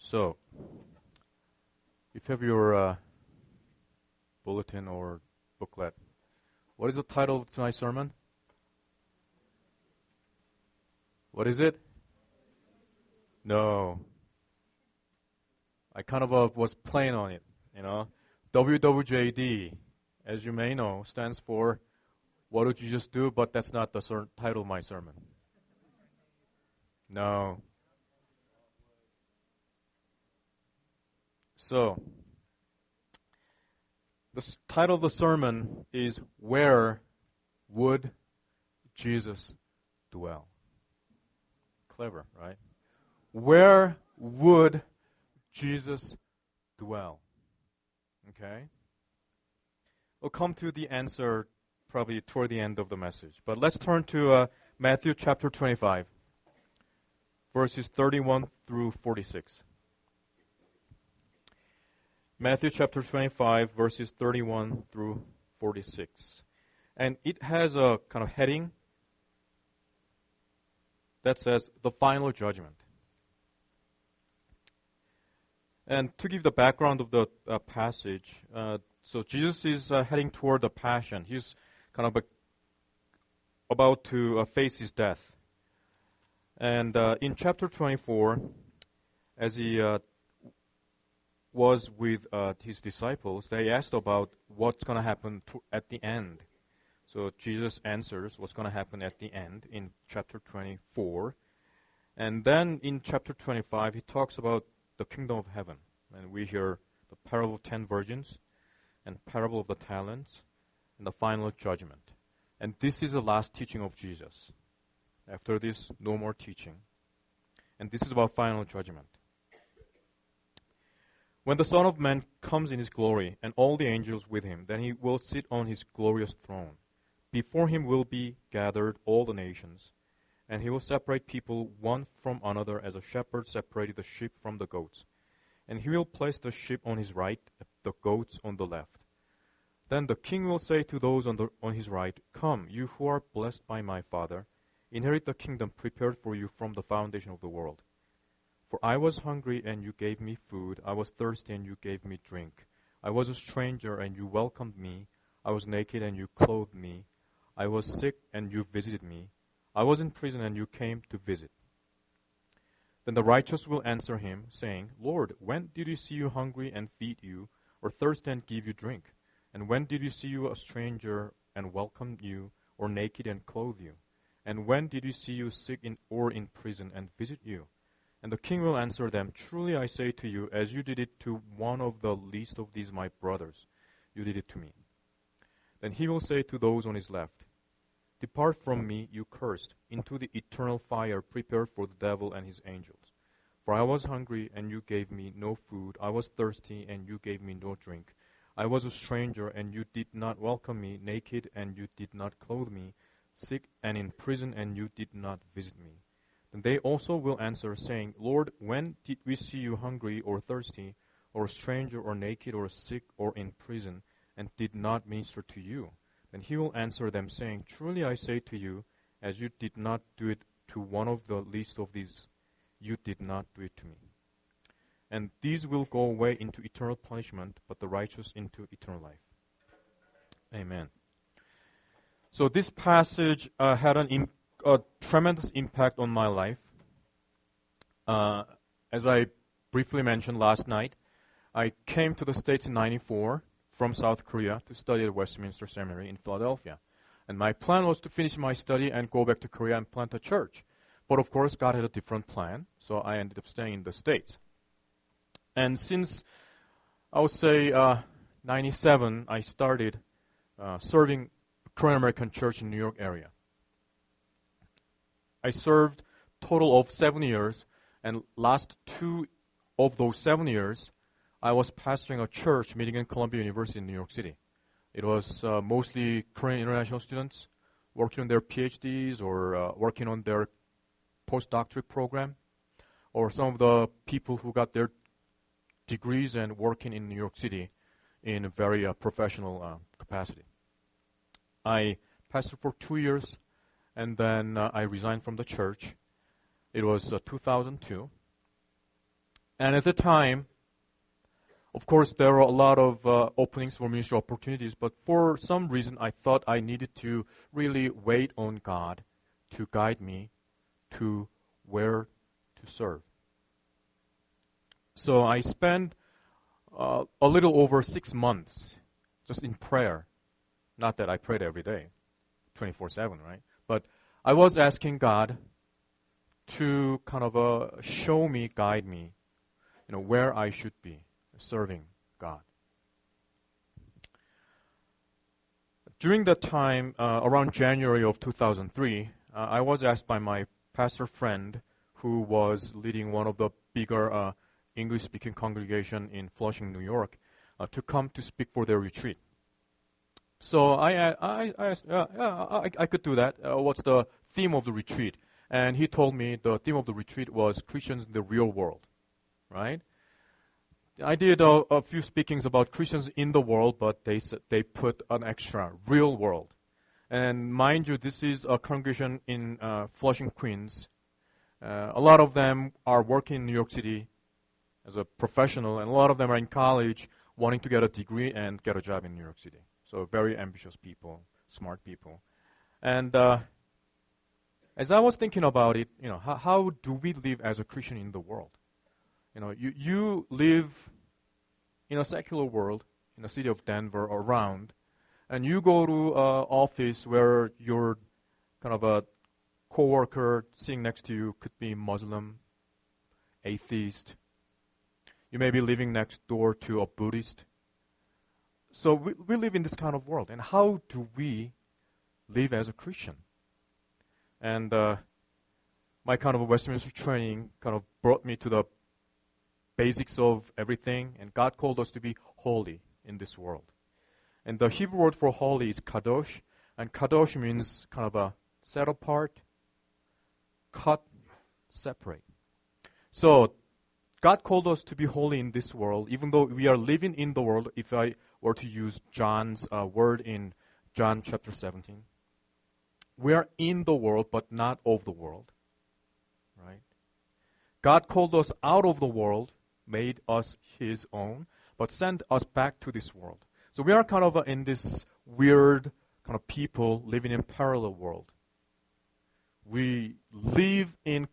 So, if you have your bulletin or booklet, what is the title of tonight's sermon? What is it? No. I kind of was playing on it, W.W.J.D, as you may know, stands for What Did Jesus Do? But that's not the title of my sermon. No. So, the title of the sermon is Where Would Jesus Dwell? Clever, right? Where would Jesus dwell? Okay? We'll come to the answer probably toward the end of the message. But let's turn to Matthew chapter 25, verses 31 through 46. Matthew chapter 25, verses 31 through 46. And it has a kind of heading that says, the final judgment. And to give the background of the passage, so Jesus is heading toward the passion. He's kind of about to face his death. And in chapter 24, as he was with his disciples, they asked about what's going to happen at the end. So Jesus answers what's going to happen at the end in chapter 24. And then in chapter 25, he talks about the kingdom of heaven. And we hear the parable of 10 virgins and parable of the talents and the final judgment. And this is the last teaching of Jesus. After this, no more teaching. And this is about final judgment. When the Son of Man comes in his glory and all the angels with him, then he will sit on his glorious throne. Before him will be gathered all the nations, and he will separate people one from another as a shepherd separated the sheep from the goats. And he will place the sheep on his right, the goats on the left. Then the king will say to those on his right, Come, you who are blessed by my Father, inherit the kingdom prepared for you from the foundation of the world. For I was hungry, and you gave me food. I was thirsty, and you gave me drink. I was a stranger, and you welcomed me. I was naked, and you clothed me. I was sick, and you visited me. I was in prison, and you came to visit. Then the righteous will answer him, saying, Lord, when did we see you hungry and feed you, or thirsty and give you drink? And when did we see you a stranger and welcome you, or naked and clothe you? And when did we see you sick or in prison and visit you? And the king will answer them, Truly I say to you, as you did it to one of the least of these my brothers, you did it to me. Then he will say to those on his left, Depart from me, you cursed, into the eternal fire prepared for the devil and his angels. For I was hungry, and you gave me no food. I was thirsty, and you gave me no drink. I was a stranger, and you did not welcome me, naked, and you did not clothe me, sick and in prison, and you did not visit me. Then they also will answer, saying, Lord, when did we see you hungry or thirsty, or a stranger or naked or sick or in prison, and did not minister to you? Then he will answer them, saying, Truly I say to you, as you did not do it to one of the least of these, you did not do it to me. And these will go away into eternal punishment, but the righteous into eternal life. Amen. So this passage had a tremendous impact on my life. As I briefly mentioned last night, I came to the States in 1994 from South Korea to study at Westminster Seminary in Philadelphia. And my plan was to finish my study and go back to Korea and plant a church. But of course, God had a different plan, so I ended up staying in the States. And since, I would say, 97, I started serving Korean American church in New York area. I served total of 7 years, and last 2 of those 7 years, I was pastoring a church meeting in Columbia University in New York City. It was mostly Korean international students working on their PhDs or working on their postdoctorate program, or some of the people who got their degrees and working in New York City in a very professional capacity. I pastored for 2 years, and then I resigned from the church. It was 2002. And at the time, of course, there are a lot of openings for ministry opportunities, but for some reason, I thought I needed to really wait on God to guide me to where to serve. So I spent a little over 6 months just in prayer. Not that I prayed every day, 24/7, right? But I was asking God to kind of show me, guide me, where I should be serving God. During that time, around January of 2003, I was asked by my pastor friend, who was leading one of the bigger English-speaking congregation in Flushing, New York, to come to speak for their retreat. So I asked, I could do that. What's the theme of the retreat? And he told me the theme of the retreat was Christians in the real world, right? I did a few speakings about Christians in the world, but they put an extra, real world. And mind you, this is a congregation in Flushing, Queens. A lot of them are working in New York City as a professional, and a lot of them are in college wanting to get a degree and get a job in New York City. So very ambitious people, smart people. And as I was thinking about it, how do we live as a Christian in the world? You live in a secular world, in the city of Denver or around, and you go to an office where your kind of a coworker sitting next to you could be Muslim, atheist. You may be living next door to a Buddhist. So we live in this kind of world. And how do we live as a Christian? And my kind of a Westminster training kind of brought me to the basics of everything, and God called us to be holy in this world. And the Hebrew word for holy is kadosh, and kadosh means kind of a set apart, cut, separate. So God called us to be holy in this world, even though we are living in the world, if I were to use John's word in John chapter 17. We are in the world, but not of the world, right? God called us out of the world, made us His own, but sent us back to this world. So we are kind of in this weird kind of people living in parallel world. We live in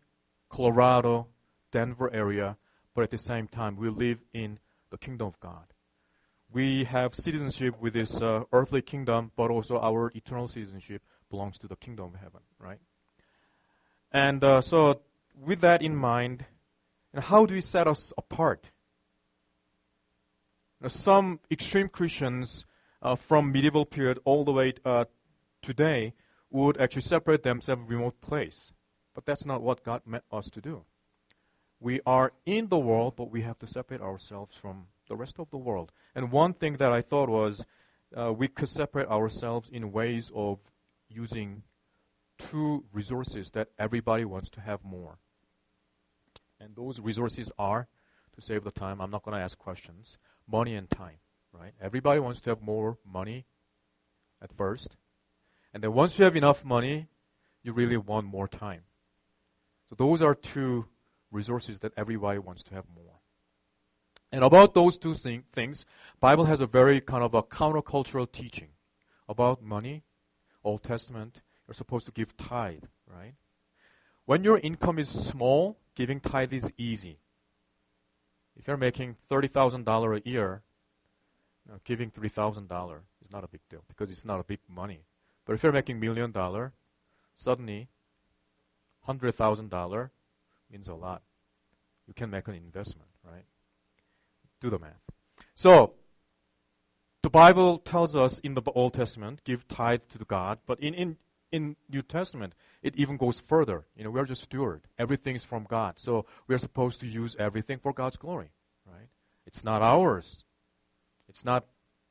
Colorado, Denver area, but at the same time we live in the kingdom of God. We have citizenship with this earthly kingdom, but also our eternal citizenship belongs to the kingdom of heaven, right? And so with that in mind, how do we set us apart? Some extreme Christians from medieval period all the way today would actually separate themselves in a remote place. But that's not what God meant us to do. We are in the world, but we have to separate ourselves from the rest of the world. And one thing that I thought was we could separate ourselves in ways of using two resources that everybody wants to have more. And those resources are, to save the time, I'm not going to ask questions, money and time, right? Everybody wants to have more money at first. And then once you have enough money, you really want more time. So those are two resources that everybody wants to have more. And about those two things, Bible has a very kind of a countercultural teaching about money. Old Testament, you're supposed to give tithe, right? When your income is small, giving tithe is easy. If you're making $30,000 a year, giving $3,000 is not a big deal because it's not a big money. But if you're making $1 million, suddenly $100,000 means a lot. You can make an investment, right? Do the math. So, the Bible tells us in the Old Testament, give tithe to God, but in New Testament, it even goes further. We're just steward. Everything is from God. So we're supposed to use everything for God's glory, right? It's not ours. It's not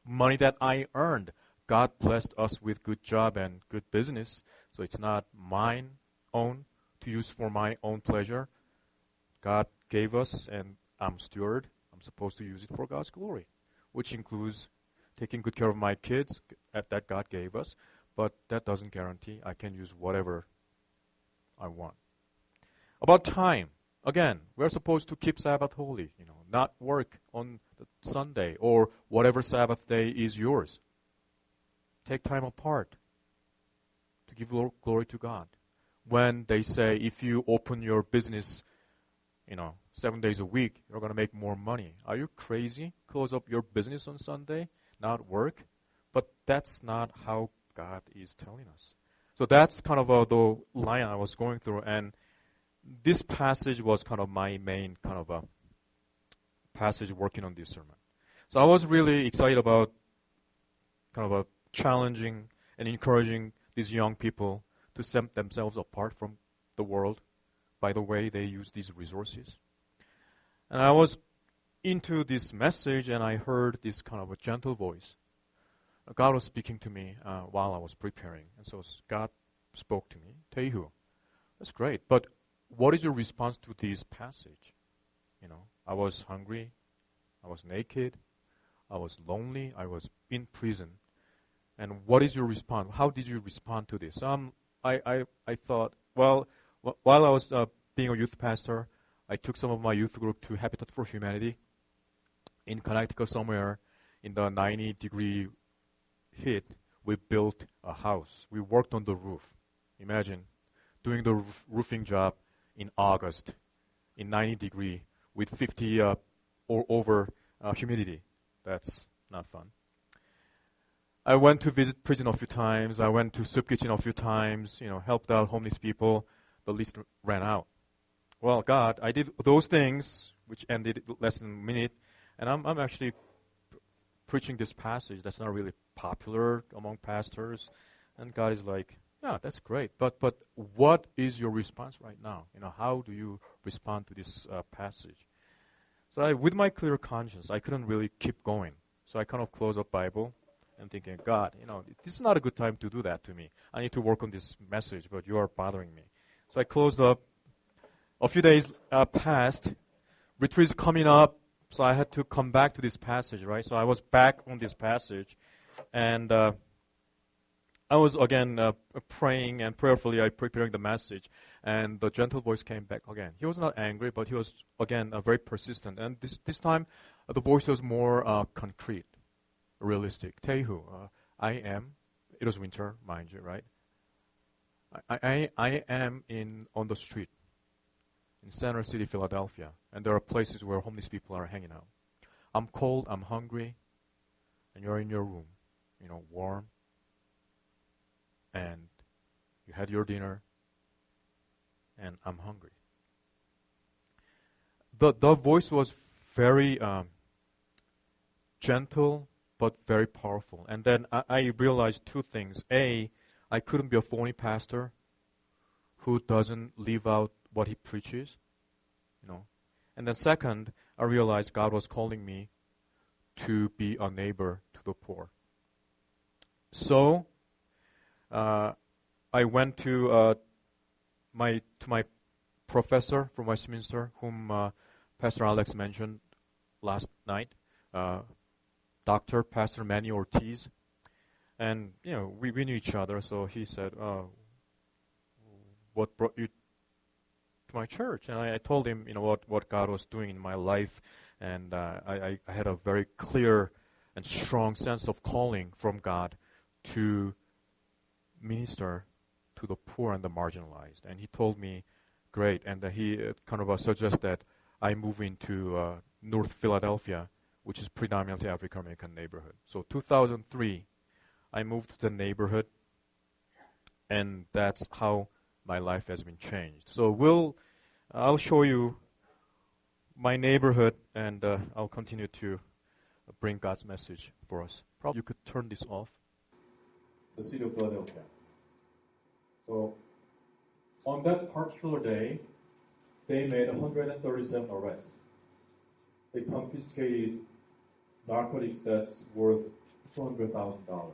money that I earned. God blessed us with good job and good business, so it's not mine own to use for my own pleasure. God gave us, and I'm steward. I'm supposed to use it for God's glory, which includes taking good care of my kids that God gave us, but that doesn't guarantee I can use whatever I want. About time. Again, we're supposed to keep Sabbath holy, not work on the Sunday or whatever Sabbath day is yours. Take time apart to give glory to God. When they say if you open your business, 7 days a week, you're going to make more money. Are you crazy? Close up your business on Sunday, not work? But that's not how God is telling us. So that's kind of the line I was going through, and this passage was kind of my main kind of a passage working on this sermon. So I was really excited about kind of challenging and encouraging these young people to set themselves apart from the world by the way they use these resources. And I was into this message, and I heard this kind of a gentle voice. God was speaking to me while I was preparing. And so God spoke to me, Taehoo, that's great, but what is your response to this passage? I was hungry, I was naked, I was lonely, I was in prison. And what is your response? How did you respond to this? I thought, well, while I was being a youth pastor, I took some of my youth group to Habitat for Humanity in Connecticut somewhere in the 90-degree heat. We built a house. We worked on the roof. Imagine doing the roofing job in August in 90-degree with 50 or over humidity. That's not fun. I went to visit prison a few times. I went to soup kitchen a few times, helped out homeless people. The list ran out. Well, God, I did those things, which ended less than a minute, and I'm actually preaching this passage that's not really popular among pastors. And God is like, yeah, that's great, but what is your response right now? How do you respond to this passage? So with my clear conscience, I couldn't really keep going. So I kind of closed up Bible and thinking, God, this is not a good time to do that to me. I need to work on this message, but you are bothering me. So I closed up. A few days passed. Retreat is coming up, so I had to come back to this passage, right? So I was back on this passage, and I was again praying and prayerfully preparing the message, and the gentle voice came back again. He was not angry, but he was again very persistent, and this time the voice was more concrete, realistic. Taehoo, I am. It was winter, mind you, right? I am on the street in Center City, Philadelphia, and there are places where homeless people are hanging out. I'm cold, I'm hungry, and you're in your room, warm, and you had your dinner, and I'm hungry. The voice was very gentle, but very powerful. And then I realized two things. A, I couldn't be a phony pastor who doesn't live out what he preaches, And then second, I realized God was calling me to be a neighbor to the poor. So I went to my professor from Westminster, whom Pastor Alex mentioned last night, Dr. Pastor Manny Ortiz. And, we knew each other, so he said, what brought you to my church? And I told him, what God was doing in my life, and I had a very clear and strong sense of calling from God to minister to the poor and the marginalized. And he told me, great, and he kind of suggested that I move into North Philadelphia, which is predominantly African-American neighborhood. So 2003, I moved to the neighborhood, and that's how my life has been changed. So I'll show you my neighborhood, and I'll continue to bring God's message for us. Probably you could turn this off. The city of Philadelphia. So on that particular day, they made 137 arrests. They confiscated narcotics that's worth $200,000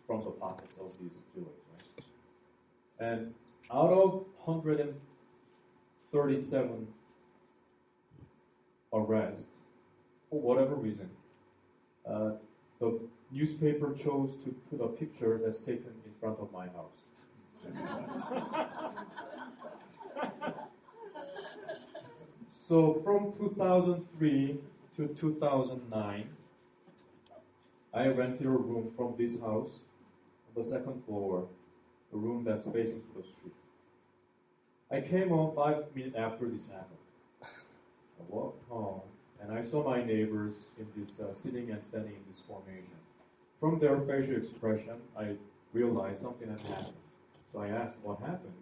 from the pockets of these dealers. Right? And out of 137 arrests, for whatever reason, the newspaper chose to put a picture that's taken in front of my house. So from 2003 to 2009, I rented a room from this house on the second floor, a room that's facing to the street. I came home 5 minutes after this happened. I walked home and I saw my neighbors in this sitting and standing in this formation. From their facial expression, I realized something had happened. So I asked what happened.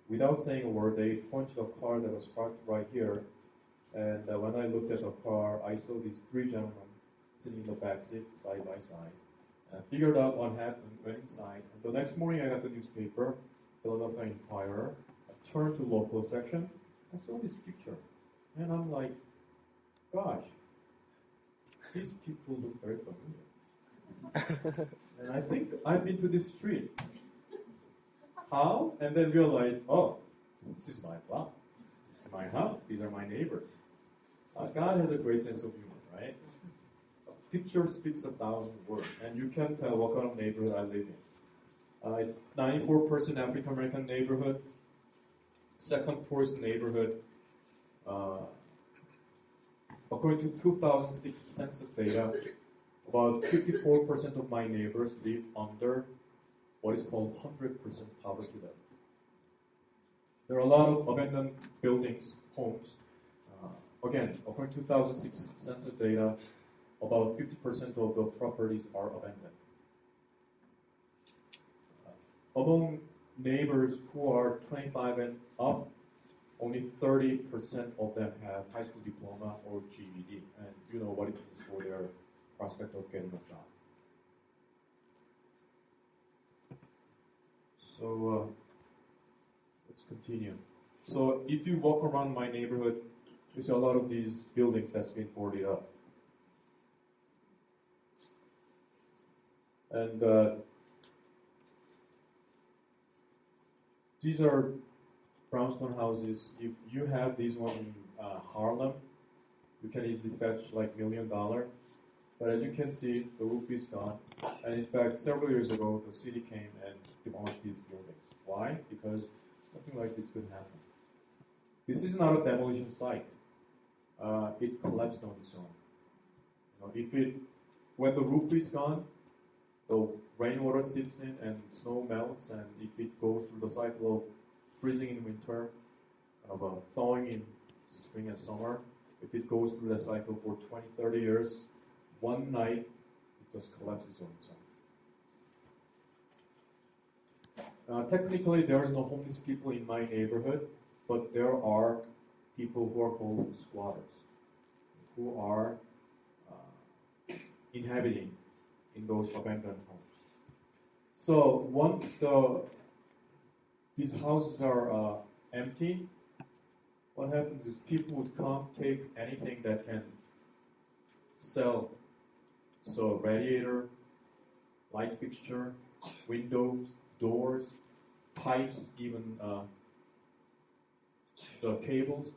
Without saying a word, they pointed to a car that was parked right here. And when I looked at the car, I saw these three gentlemen sitting in the back seat, side by side. And I figured out what happened, went inside. And the next morning, I got the newspaper, Philadelphia Inquirer. I turned to local section. I saw this picture. And I'm like, gosh, these people look very familiar. And I think I've been to this street. How? And then realized, oh, this is my block. This is my house. These are my neighbors. God has a great sense of humor, right? A picture speaks 1,000 words, and you can tell what kind of neighborhood I live in. It's 94% African American neighborhood, second poorest neighborhood. According to 2006 census data, about 54% of my neighbors live under what is called 100% poverty level. There are a lot of abandoned buildings, homes. Again, according to 2006 census data, about 50% of the properties are abandoned. Among neighbors who are 25 and up, only 30% of them have high school diploma or GED, and you know what it means for their prospect of getting a job. So let's continue. So if you walk around my neighborhood, you see a lot of these buildings that's been boarded up. And these are brownstone houses. If you have these one in Harlem, you can easily fetch like $1 million. But as you can see, the roof is gone. And in fact, several years ago, the city came and demolished these buildings. Why? Because something like this could happen. This is not a demolition site. It collapsed on its own. When the roof is gone, the rainwater seeps in and snow melts, and if it goes through the cycle of freezing in winter, of thawing in spring and summer, if it goes through the cycle for 20, 30 years, one night it just collapses on its own. Technically, there is no homeless people in my neighborhood, but there are people who are called squatters, who are inhabiting in those abandoned homes. So once these houses are empty, what happens is people would come, take anything that can sell. So radiator, light fixture, windows, doors, pipes, even the cables,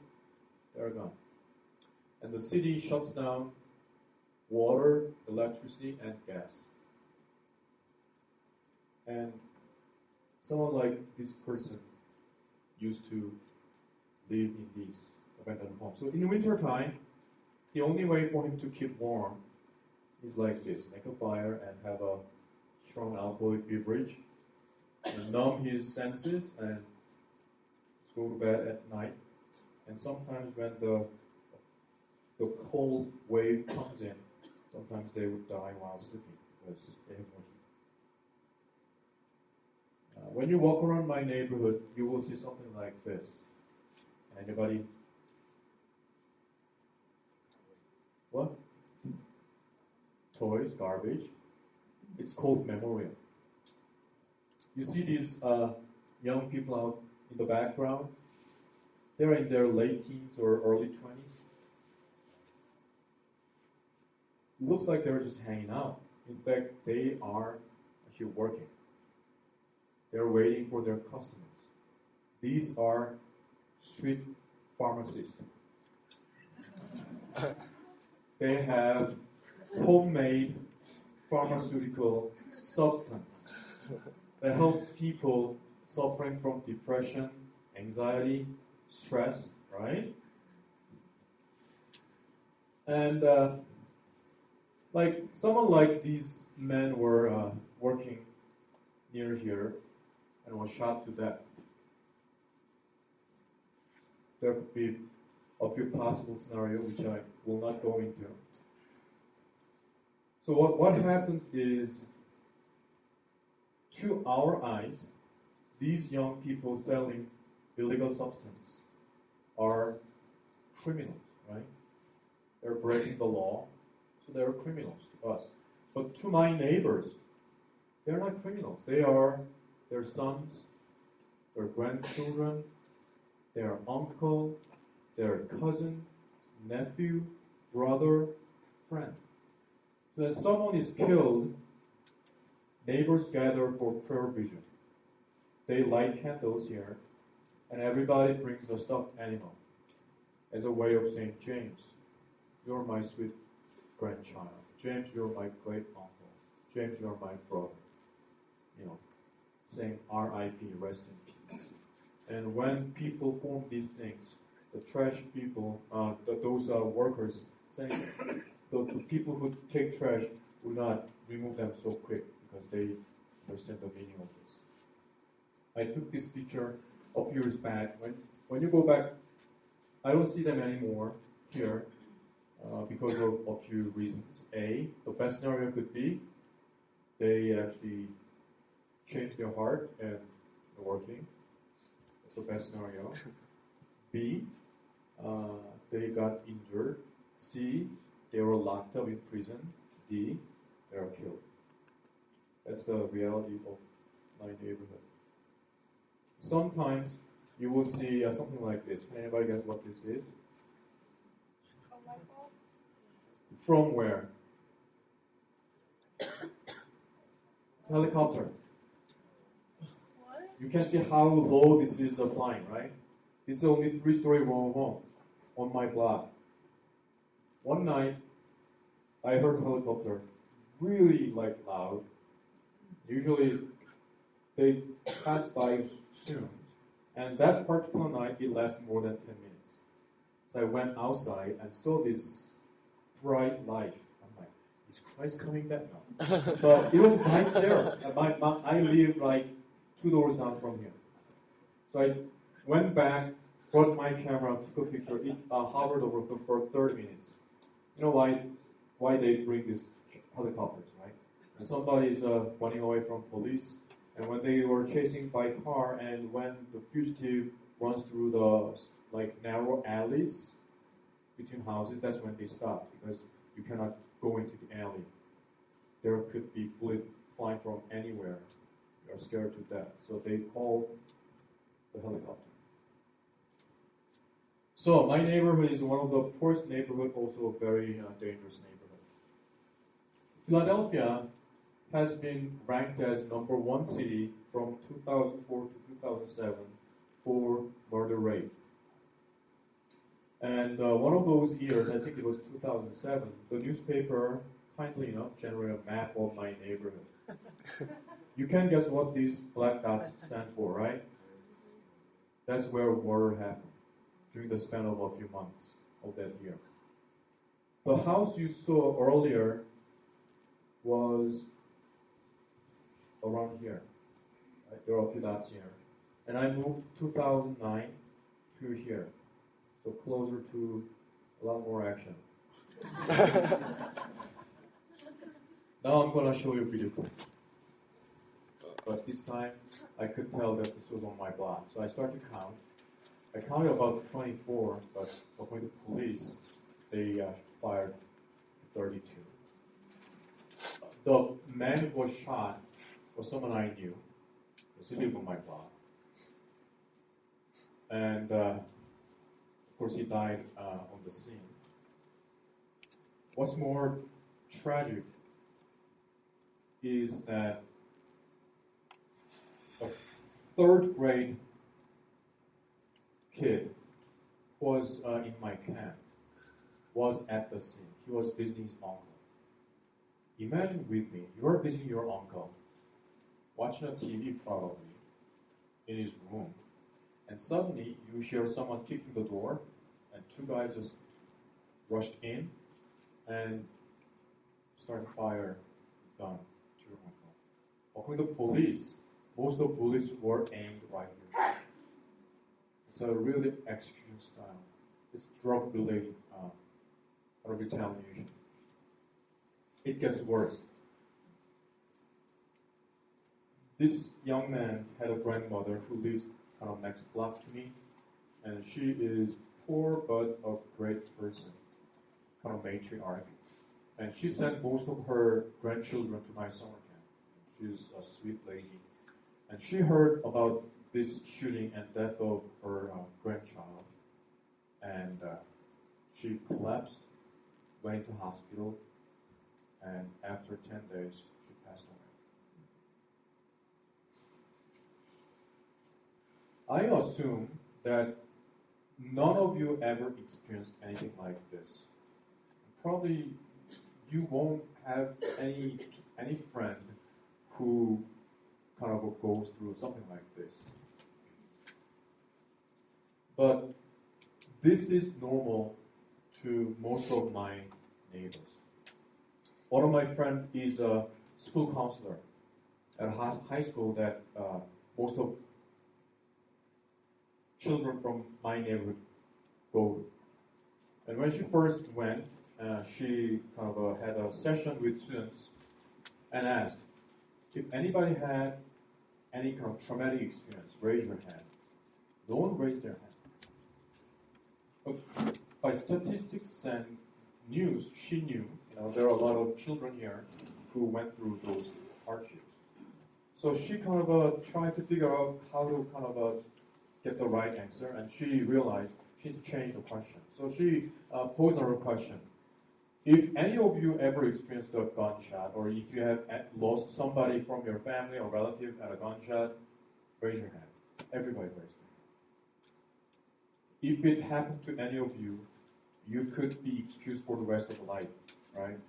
they're gone. And the city shuts down water, electricity, and gas. And someone like this person used to live in these abandoned homes. So in winter time, the only way for him to keep warm is like this: make a fire and have a strong alcoholic beverage, and numb his senses, and go to bed at night. And sometimes when the cold wave comes in, sometimes they would die while sleeping because they have no heat. When you walk around my neighborhood, you will see something like this. Anybody? What? Toys, garbage. It's called memorial. You see these young people out in the background? They're in their late teens or early 20s. It looks like they're just hanging out. In fact, they are actually working. They're waiting for their customers. These are street pharmacists. They have homemade pharmaceutical substance that helps people suffering from depression, anxiety, stress, right? And like someone like these men were working near here and was shot to death. There could be a few possible scenarios which I will not go into. So what happens is, to our eyes, these young people selling illegal substance are criminals, right? They're breaking the law, so they're criminals to us. But to my neighbors, they're not criminals. They are their sons, their grandchildren, their uncle, their cousin, nephew, brother, friend. So when someone is killed, neighbors gather for prayer vigil. They light candles here, and everybody brings a stuffed animal as a way of saying, James, you're my sweet grandchild. James, you're my great uncle. James, you're my brother. You know, saying R.I.P., rest in peace. And when people form these things, the trash people, those workers, saying the people who take trash will not remove them so quick because they understand the meaning of this. I took this picture a few years back. When you go back, I don't see them anymore here because of a few reasons. A, the best scenario could be they actually changed their heart and they're working. That's the best scenario. B, they got injured. C, they were locked up in prison. D, they are killed. That's the reality of my neighborhood. Sometimes you will see something like this. Can anybody guess what this is? A light bulb? From where? It's a helicopter. What? You can see how low this is flying, right? This is only 3-story row home on my block. One night, I heard a helicopter really loud. Usually, they pass by soon. And that particular night, it lasted more than 10 minutes. So I went outside and saw this bright light. I'm like, is Christ coming back now? But it was right there. I live 2 doors down from here. So I went back, brought my camera, took a picture. It hovered over for 30 minutes. You know why they bring these helicopters, right? And somebody is running away from police. And when they were chasing by car, and when the fugitive runs through the narrow alleys between houses, that's when they stop because you cannot go into the alley. There could be bullet flying from anywhere. You are scared to death, so they call the helicopter. So my neighborhood is one of the poorest neighborhood, also a very dangerous neighborhood. Philadelphia has been ranked as #1 city from 2004 to 2007 for murder rate. And one of those years, I think it was 2007, the newspaper, kindly enough, generated a map of my neighborhood. You can guess what these black dots stand for, right? That's where murder happened during the span of a few months of that year. The house you saw earlier was around here. Right? There are a few dots here. And I moved 2009 to here. So closer to a lot more action. Now I'm going to show you a video clip. But this time I could tell that this was on my block. So I started to count. I counted about 24, but according to police, they fired 32. The man who was shot was someone I knew. He lived on my block. And of course he died on the scene. What's more tragic is that a 3rd grade kid was in my camp, was at the scene. He was visiting his uncle. Imagine with me, you are visiting your uncle, watching a TV probably, in his room, and suddenly you hear someone kicking the door, and 2 guys just rushed in and start a fire gun to your home. According to police, most of the bullets were aimed right here. It's a really execution style. It's drug-related retaliation. It gets worse. This young man had a grandmother who lives kind of next block to me, and she is poor but a great person, kind of matriarch. And she sent most of her grandchildren to my summer camp. She's a sweet lady. And she heard about this shooting and death of her grandchild. And she collapsed, went to hospital, and after 10 days, she passed away. I assume that none of you ever experienced anything like this. Probably you won't have any friend who kind of goes through something like this. But this is normal to most of my neighbors. One of my friends is a school counselor at a high school that most of children from my neighborhood go to. And when she first went, she kind of had a session with students and asked, if anybody had any kind of traumatic experience, raise your hand. No one raised their hand. But by statistics and news, she knew, there are a lot of children here who went through those hardships. So she kind of tried to figure out how to kind of get the right answer, and she realized she had to change the question. So she posed her question. If any of you ever experienced a gunshot, or if you have lost somebody from your family or relative at a gunshot, raise your hand. Everybody raised their hand. If it happened to any of you, you could be excused for the rest of your life, right?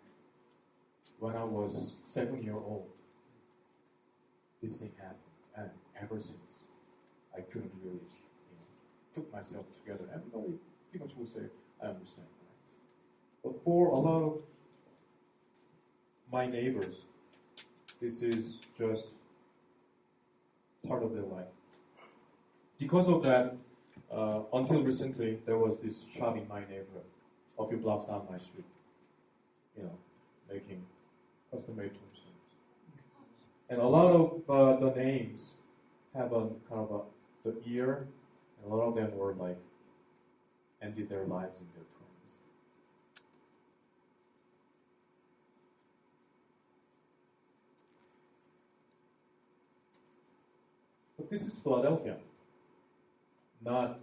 When I was 7 years old, this thing happened, and ever since, I couldn't really, put myself together. Everybody pretty much will say, I understand. But for a lot of my neighbors, this is just part of their life. Because of that, until recently, there was this shop in my neighborhood, a few blocks down my street, making custom-made tombstones. And a lot of the names have a kind of the year, and a lot of them were like ended their lives in their 20s. But this is Philadelphia, not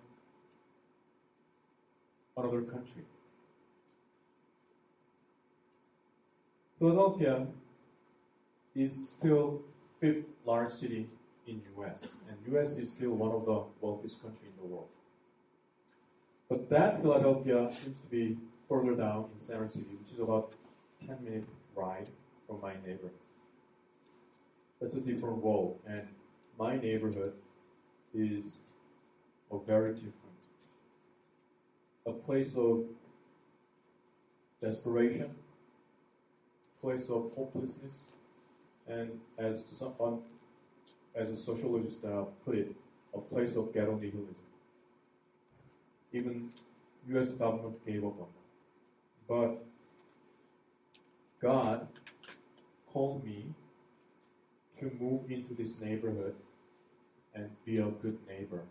another country. Philadelphia is still fifth largest city in U.S., and U.S. is still one of the wealthiest countries in the world. But that Philadelphia seems to be further down in Center City, which is about 10-minute ride from my neighborhood. That's a different world, and my neighborhood is a very different. A place of desperation, place of hopelessness, and as a sociologist put it, a place of ghetto nihilism. Even U.S. government gave up on that. But God called me to move into this neighborhood and be a good neighbor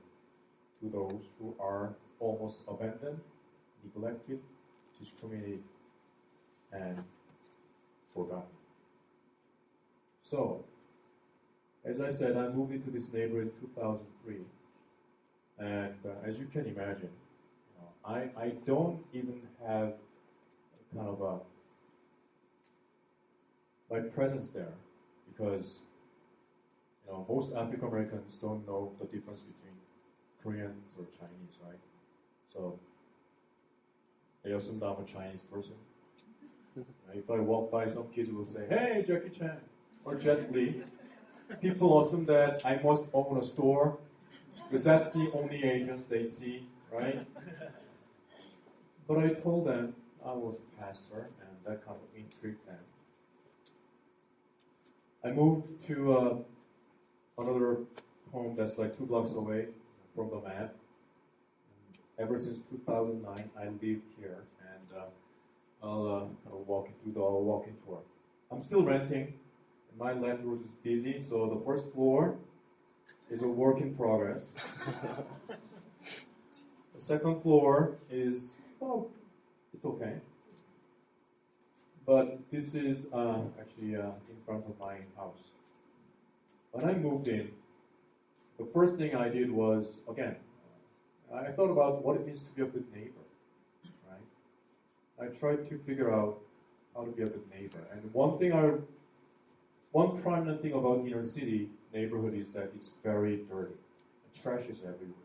to those who are almost abandoned, neglected, discriminated, and forgotten. So, as I said, I moved into this neighborhood in 2003, and as you can imagine, I don't even have kind of my presence there because most African Americans don't know the difference between Koreans or Chinese, right? So they assume that I'm a Chinese person. If I walk by, some kids will say, "Hey, Jackie Chan," or Jet Li. People assume that I must own a store because that's the only Asians they see, right? But I told them, I was a pastor, and that kind of intrigued them. I moved to another home that's like 2 blocks away from the map. Ever since 2009, I lived here, and I'll kind of walk you through the walk-in tour. I'm still renting, and my landlord is busy, so the first floor is a work in progress. The second floor is, well, it's okay. But this is actually in front of my house. When I moved in, the first thing I did was, again, I thought about what it means to be a good neighbor, right? I tried to figure out how to be a good neighbor. And one prominent thing about inner city neighborhood is that it's very dirty. The trash is everywhere.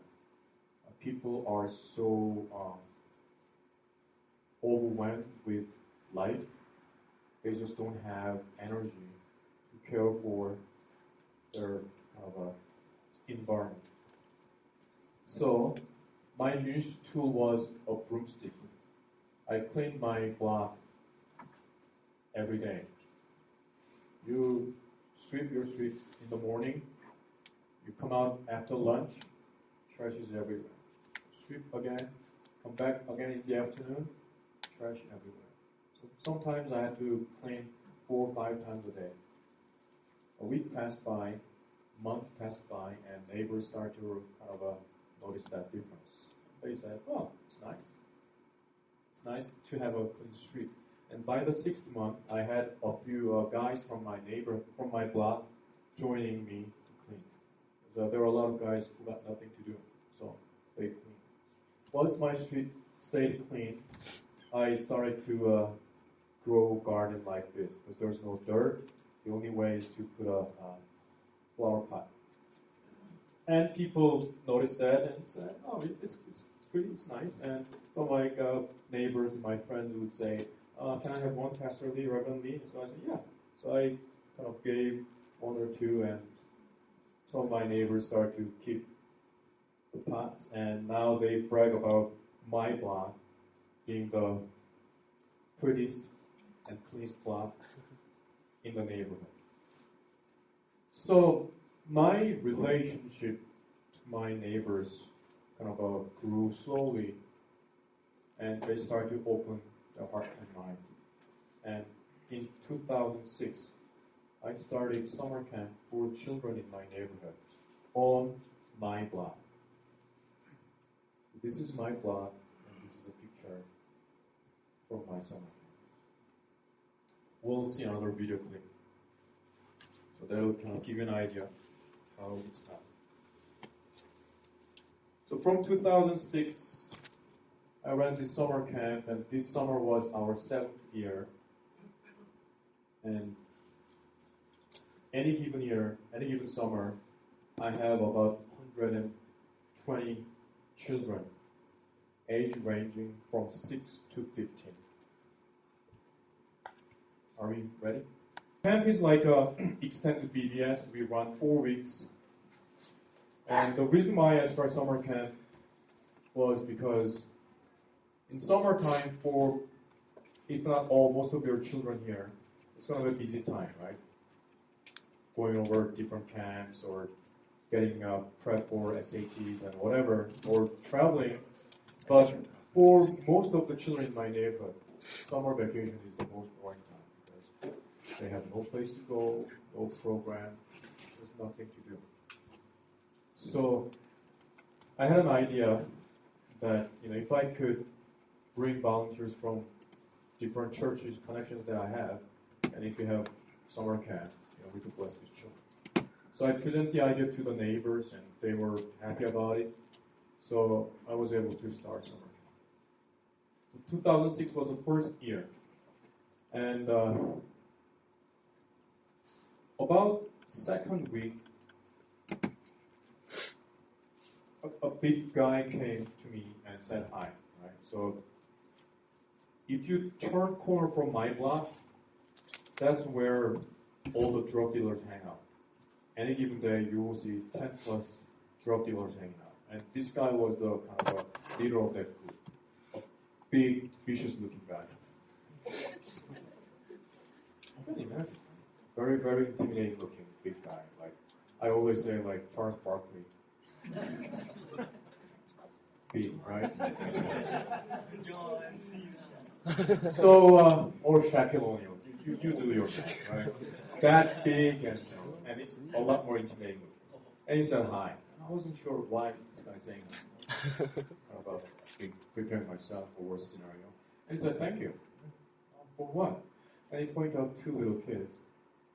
People are so overwhelmed with life. They just don't have energy to care for their kind of environment. So my niche tool was a broomstick. I cleaned my block every day. You sweep your street in the morning. You come out after lunch. Trash is everywhere. Sweep again. Come back again in the afternoon. Trash everywhere. So sometimes I had to clean 4 or 5 times a day. A week passed by, a month passed by, and neighbors started to kind of notice that difference. They said, "Oh, it's nice. It's nice to have a clean street." And by the 6th month, I had a few guys from my block, joining me to clean. So there were a lot of guys who got nothing to do, so they cleaned. Once my street stayed clean, I started to grow garden like this because there's no dirt. The only way is to put a flower pot. And people noticed that and said, "Oh, it's pretty, it's nice." And so like neighbors and my friends would say, "Can I have one Pastor Lee, Reverend Lee?" So I said, "Yeah." So I kind of gave 1 or 2, and some of my neighbors started to keep the pots, and now they brag about my block being the prettiest and cleanest block in the neighborhood. So my relationship to my neighbors kind of grew slowly, and they started to open their heart and mind. And in 2006, I started summer camp for children in my neighborhood on my block. This is my block, and this is a picture from my summer camp. We'll see another video clip. So that will kind of give you an idea how it's done. So from 2006, I ran this summer camp, and this summer was our 7th year. And any given year, any given summer, I have about 120 children, age ranging from 6 to 15. Are we ready? Camp is like an extended VBS. We run 4 weeks. And the reason why I started summer camp was because in summertime, for if not all, most of your children here, it's kind of a busy time, right? Going over different camps or getting prep for SATs and whatever, or traveling. But for most of the children in my neighborhood, summer vacation is the most boring time because they have no place to go, no program, there's nothing to do. So I had an idea that if I could bring volunteers from different churches, connections that I have, and if we have summer camp, we could bless these children. So I presented the idea to the neighbors, and they were happy about it. So I was able to start summer camp. So 2006 was the first year, and about second week, a big guy came to me and said hi. Right? So if you turn corner from my block, that's where all the drug dealers hang out. Any given day, you will see 10 plus drug dealers hanging out. And this guy was the kind of a leader of that group. big, vicious-looking guy. I can imagine. Very, very intimidating-looking big guy. Like I always say, like Charles Barkley. Big, right? So, or Shaquille O'Neal. You do your thing, right? That's big and it's a lot more intimidating. And he said hi. And I wasn't sure why this guy saying about preparing myself for worst scenario. And he said, thank you. For what? And he pointed out two little kids,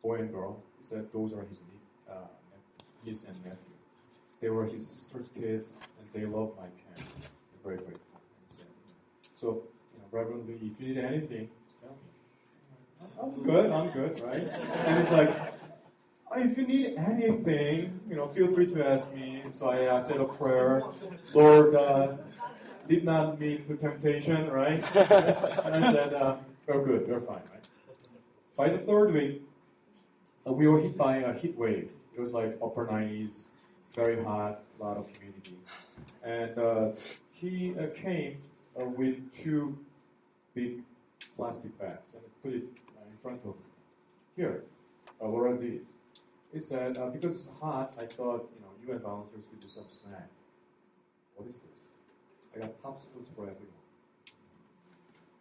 boy and girl. He said those are his niece and nephew. They were his sister's kids, and they love my camp. They're very grateful. And he said, so, Reverend Lee, if you need anything, just tell me. I'm good, right? And it's like, if you need anything, feel free to ask me. So I said a prayer. Lord, lead not me into temptation, right? And I said, we're good, we're fine, right? By the third week, we were hit by a heat wave. It was like upper 90s, very hot, a lot of humidity. And he came with two big plastic bags and put it in front of me. Here, what are these? He said, because it's hot, I thought, you and volunteers could do some snack. What is this? I got popsicles for everyone.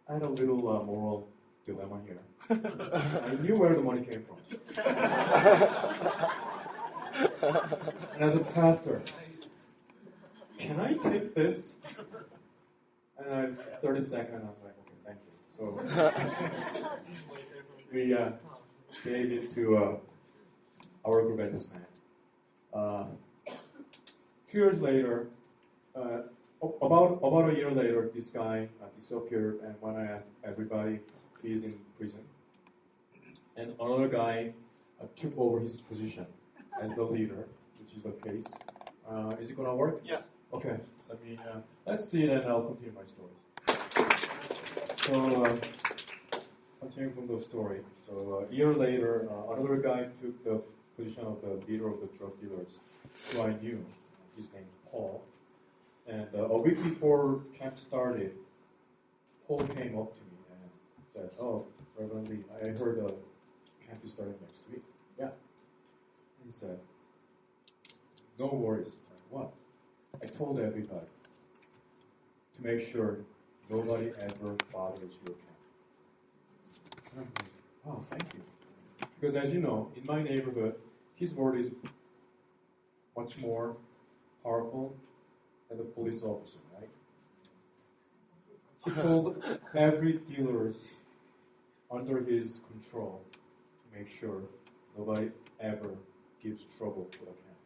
I had a little moral dilemma here. I knew where the money came from. And as a pastor, can I take this? And 30 seconds, I was like, okay, thank you. So we gave it to our group as a snack. 2 years later, about a year later, this guy disappeared, and when I asked everybody, he's in prison. And another guy took over his position as the leader, which is the case. Is it gonna work? Yeah. Okay. Let's see it, and I'll continue my story. So, continuing from the story. So, a year later, another guy took the position of the leader of the drug dealers, who I knew. His name is Paul. And a week before camp started, Paul came up to me and said, "Oh, Reverend Lee, I heard camp is starting next week." Yeah. He said, "No worries." I said, "What?" I told everybody to make sure nobody ever bothers your camp. And I'm like, "Oh, thank you." Because as you know, in my neighborhood, his word is much more powerful as a police officer, right? He told every dealers under his control to make sure nobody ever gives trouble to the camp.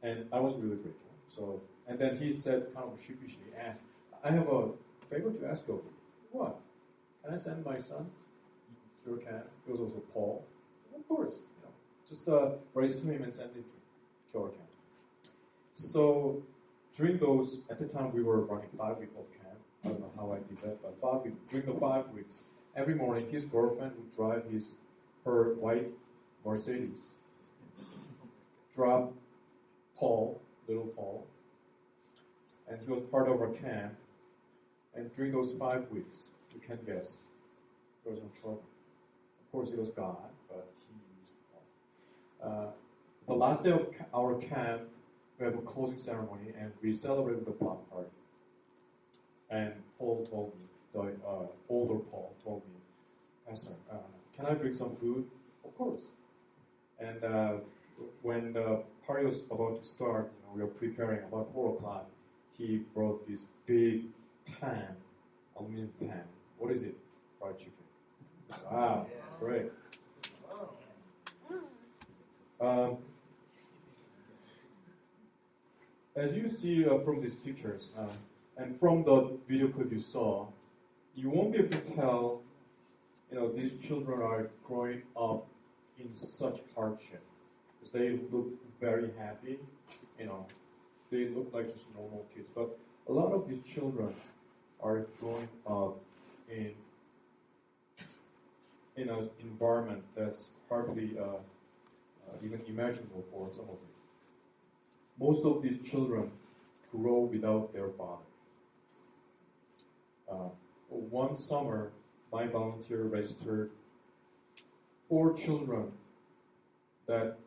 And I was really grateful. So, and then he said, kind of sheepishly asked, "I have a favor to ask of you." "What?" "Can I send my son to your camp?" He was also Paul. "Of course, just raise to him and send it to our camp." So during those, at the time we were running 5 weeks of camp. I don't know how I did that, but during the 5 weeks, every morning his girlfriend would drive her white Mercedes, drop Paul, little Paul, and he was part of our camp. And during those 5 weeks, you can guess, there was no trouble. Of course, it was God, but he used Paul. The last day of our camp, we have a closing ceremony, and we celebrated the block party. And Paul told me, the older Paul told me, "Pastor, can I bring some food?" "Of course." And when the party was about to start, we were preparing about 4 o'clock. He brought this big pan, aluminum pan. What is it? Fried chicken. Wow, great. As you see from these pictures, and from the video clip you saw, you won't be able to tell, these children are growing up in such hardship. Because they look very happy, they look like just normal kids. But a lot of these children are growing up in an environment that's hardly even imaginable for some of them. Most of these children grow without their father. one summer, my volunteer registered 4 children that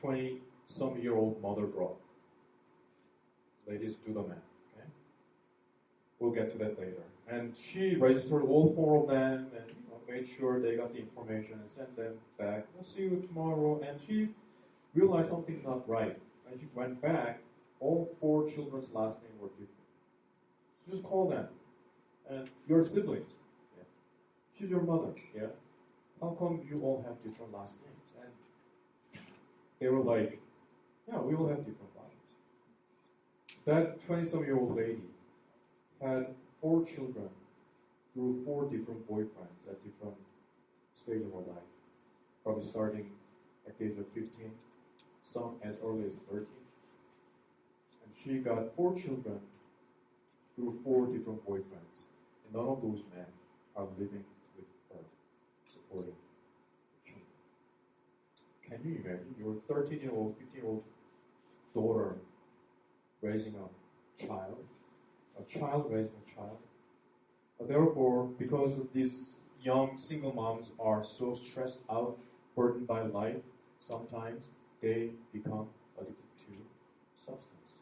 20-some-year-old mother brought. Ladies, do the math. Okay? We'll get to that later. And she registered all 4 of them and made sure they got the information and sent them back. We'll see you tomorrow. And she realized something's not right. And she went back. All 4 children's last names were different. So just call them. And your siblings. Yeah. She's your mother. Yeah. How come you all have different last names? And they were like, yeah, we all have different lives. That 20-some-year-old lady had 4 children through 4 different boyfriends at different stages of her life. Probably starting at the age of 15, some as early as 13. And she got 4 children through 4 different boyfriends. And none of those men are living with her, supporting the children. Can you imagine your 13-year-old, 15-year-old daughter raising a child raising a child? Therefore, because of these young single moms are so stressed out, burdened by life, sometimes they become addicted to substance.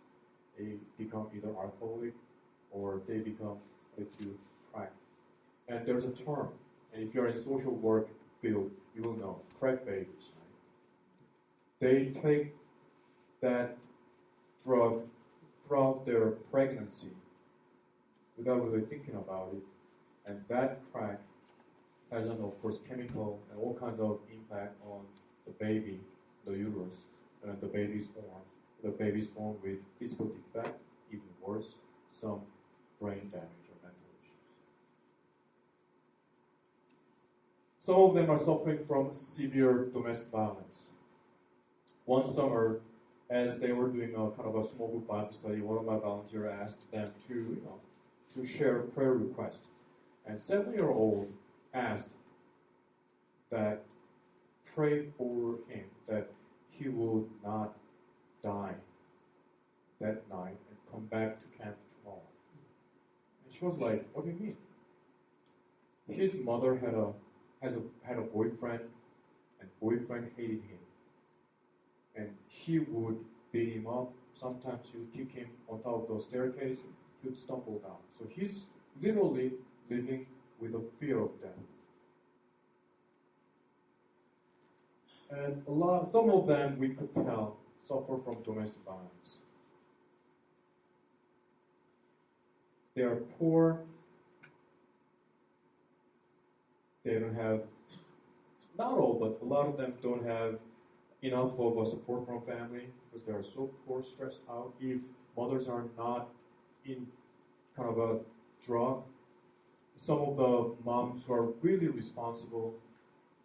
They become either alcoholic or they become addicted to crack. And there's a term, and if you're in social work field, you will know, crack babies. Right? They take that drug throughout their pregnancy without really thinking about it. And that crack has of course, chemical and all kinds of impact on the baby, the uterus, and the baby's born. The baby's born with physical defect, even worse, some brain damage or mental issues. Some of them are suffering from severe domestic violence. One summer, as they were doing a kind of a small group Bible study, one of my volunteers asked them to share a prayer request. And 7-year-old asked that pray for him that he will not die that night and come back to camp tomorrow. And she was like, "What do you mean?" His mother had a boyfriend, and boyfriend hated him, and he would beat him up. Sometimes he would kick him on top of the staircase. He would stumble down. So he's literally living with a fear of death. And some of them, we could tell, suffer from domestic violence. They are poor. They don't have, not all, but a lot of them don't have enough of a support from family because they are so poor, stressed out. If mothers are not in kind of a drug, some of the moms who are really responsible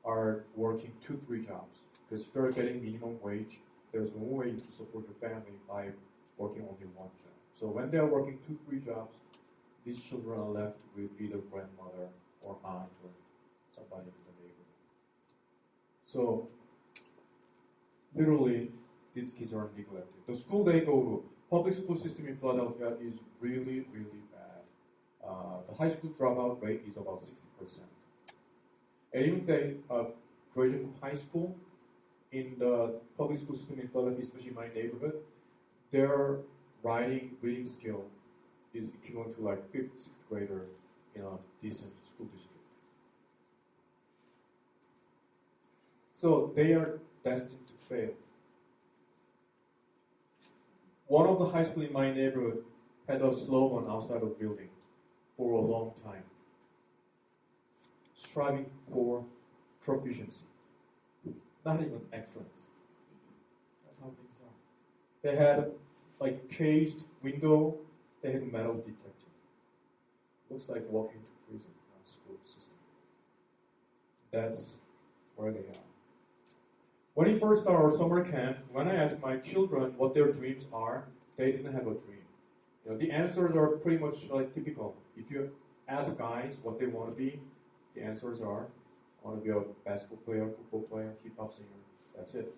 are working 2-3 jobs. Because if you're getting minimum wage, there's no way to support your family by working only one job. So when they're working 2-3 jobs, these children are left with either grandmother or aunt or somebody in the neighborhood. So literally, these kids are neglected. The school they go to, public school system in Philadelphia is really, really bad. The high school dropout rate is about 60%. And even if they graduate from high school, in the public school system in Philadelphia, especially my neighborhood, their reading skill is equivalent to like 5th, 6th grader in a decent school district. So they are destined to fail. One of the high schools in my neighborhood had a slogan outside of the building for a long time. Striving for proficiency. Not even excellence. That's how things are. They had like caged window, they had metal detector. Looks like walking to prison in our school system. That's where they are. When we first started our summer camp, when I asked my children what their dreams are, they didn't have a dream. The answers are pretty much like typical. If you ask guys what they want to be, the answers are, I want to be a basketball player, football player, hip-hop singer. That's it.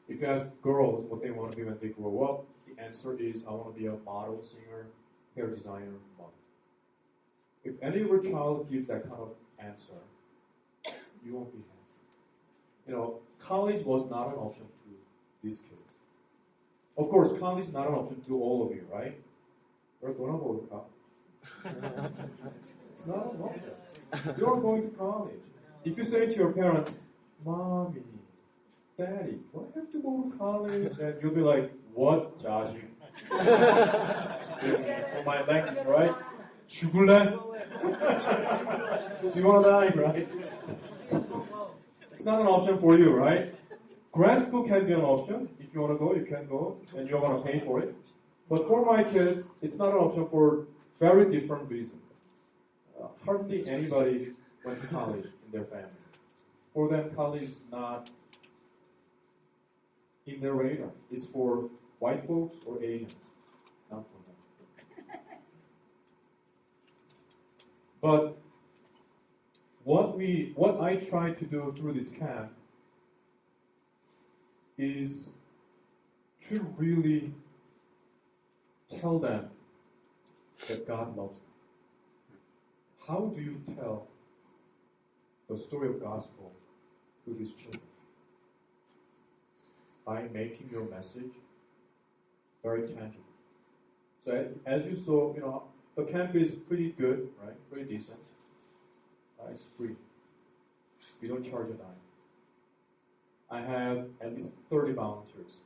If you ask girls what they want to be when they grow up, the answer is, I want to be a model, singer, hair designer, model. If any of your child gives that kind of answer, you won't be happy. College was not an option to these kids. Of course, college is not an option to all of you, right? We're going to go to college. It's not an option. You're going to college. If you say to your parents, Mommy, Daddy, do I have to go to college? Then you'll be like, what, 자식? For my language, right? 죽을래? You want to die, right? It's not an option for you, right? Grad school can be an option. If you want to go, you can go, and you don't want to pay for it. But for my kids, it's not an option for very different reasons. Hardly anybody went to college in their family. For them, college is not in their radar. It's for white folks or Asians, not for them. But what I try to do through this camp is to really tell them that God loves them. How do you tell the story of gospel to these children? By making your message very tangible. So as you saw, the camp is pretty good, right? Pretty decent. It's free. We don't charge a dime. I have at least 30 volunteers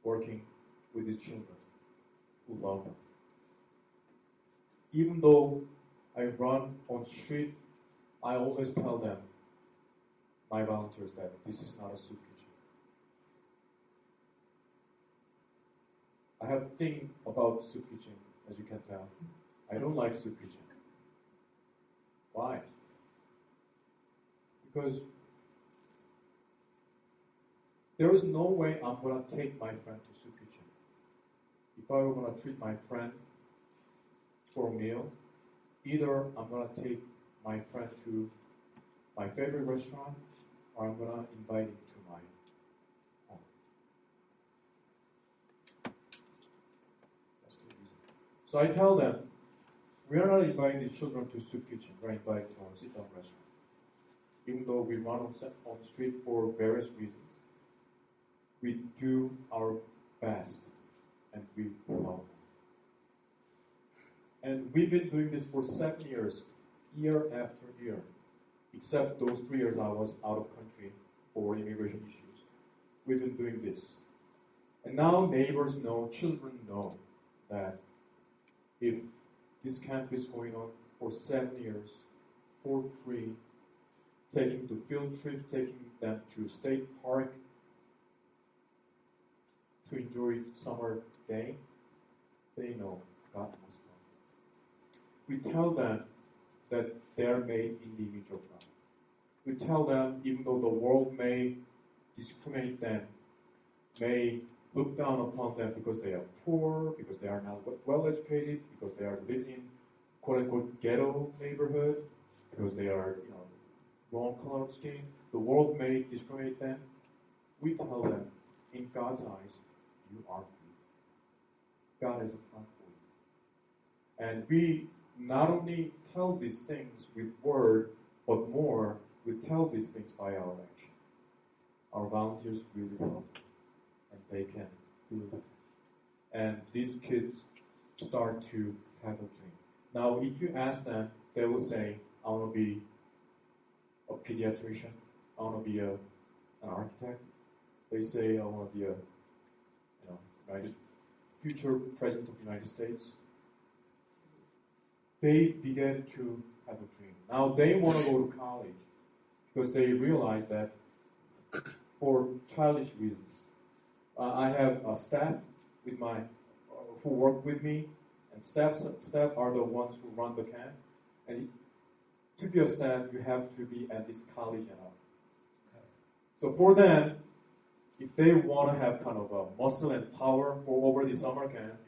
working with these children who love them. Even though I run on street, I always tell them, my volunteers, that this is not a soup kitchen. I have a thing about soup kitchen, as you can tell. I don't like soup kitchen. Why? Because there is no way I'm going to take my friend to soup kitchen. If I were going to treat my friend for a meal, either I'm going to take my friend to my favorite restaurant, or I'm going to invite him to my home. That's the reason. So I tell them, we are not inviting these children to soup kitchen. We're invited to our sit-down restaurant. Even though we run on the street for various reasons, we do our best, and we love them. And we've been doing this for 7 years, year after year, except those 3 years I was out of country for immigration issues. We've been doing this. And now neighbors know, children know, that if this camp is going on for 7 years, for free, taking to field trips, taking them to state park, to enjoy summer day, they know God loves them. We tell them that they are made in the image of God. We tell them, even though the world may discriminate them, may look down upon them because they are poor, because they are not well educated, because they are living in quote-unquote ghetto neighborhood, because they are, wrong color of skin, the world may discriminate them. We tell them, in God's eyes, you are free. God has a plan for you. And we not only tell these things with word, but more, we tell these things by our action. Our volunteers really love it, and they can do it. And these kids start to have a dream. Now, if you ask them, they will say, I want to be a pediatrician. I want to be an architect. They say, I want to be a future president of the United States. They began to have a dream. Now they want to go to college because they realize that for childish reasons. I have a staff with who work with me, and staff are the ones who run the camp. And to be a staff, you have to be at least college and up. So for them, if they want to have kind of a muscle and power for over the summer camp,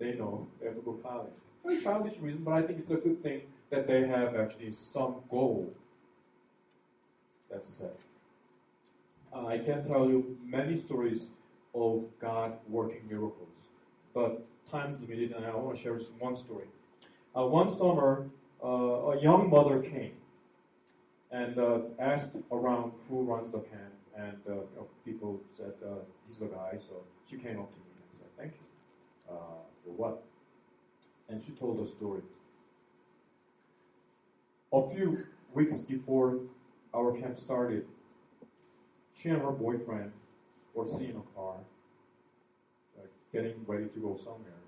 they know they have to go to college. Very childish reason, but I think it's a good thing that they have actually some goal that's set. I can tell you many stories of God working miracles, but time's limited, and I want to share just one story. One summer, a young mother came and asked around who runs the camp, and people said, he's the guy. So she came up to me and said, thank you. For what? And she told a story. A few weeks before our camp started, she and her boyfriend were sitting in a car, getting ready to go somewhere,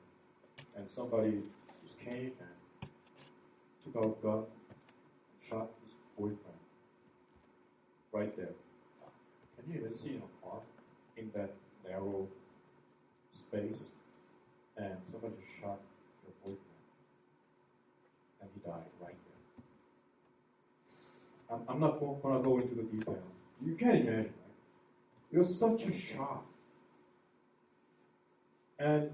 and somebody just came and took out a gun and shot his boyfriend right there. Can you even see in a car in that narrow space, and somebody just shot your boyfriend, and he died right there. I'm not going to go into the details. You can imagine, right? It was such a shock. And